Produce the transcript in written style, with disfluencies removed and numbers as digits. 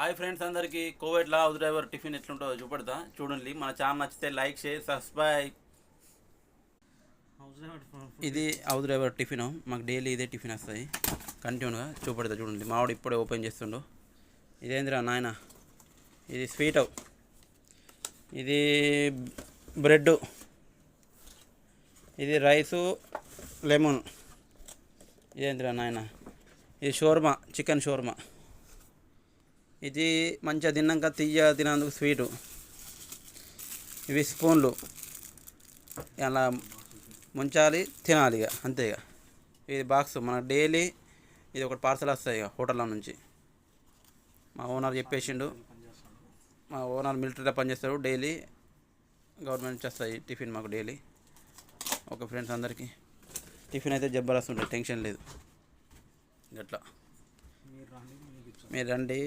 Hi friends, అందరికీ కోవిడ్లో house driver tiffin ఎట్లుంటుందో చూపెడతా. చూడండి, మన ఛానల్ నచ్చితే లైక్, షేర్, సబ్స్క్రైబ్. ఇది హౌస్ డ్రైవర్ టిఫిన్. మాకు డైలీ ఇదే టిఫిన్ వస్తాయి కంటిన్యూగా. చూపెడతా చూడండి. మావాడు ఇప్పుడే ఓపెన్ చేస్తుండు. ఇదేందిరా నాయన, ఇది స్వీట్, ఇది బ్రెడ్, ఇది రైసు, లెమన్. ఇదేందిరా నాయన, ఇది షోర్మా, చికెన్ షోర్మా. ఇది మంచిగా తిన్నాక తినందుకు స్వీటు. ఇవి స్పూన్లు, అలా ముంచాలి, తినాలి ఇక అంతే. ఇక ఇది బాక్స్ మనకు డైలీ ఇది ఒకటి పార్సల్ వస్తాయి ఇక హోటల్లో నుంచి. మా ఓనర్ చెప్పేసిండు. మా ఓనర్ మిలిటరీలో పనిచేస్తాడు. డైలీ గవర్నమెంట్ నుంచి వస్తాయి టిఫిన్ మాకు డైలీ. ఓకే ఫ్రెండ్స్, అందరికీ టిఫిన్ అయితే జబర్దస్త్ ఉంటుంది, టెన్షన్ లేదు. గట్లా మీరు రండి.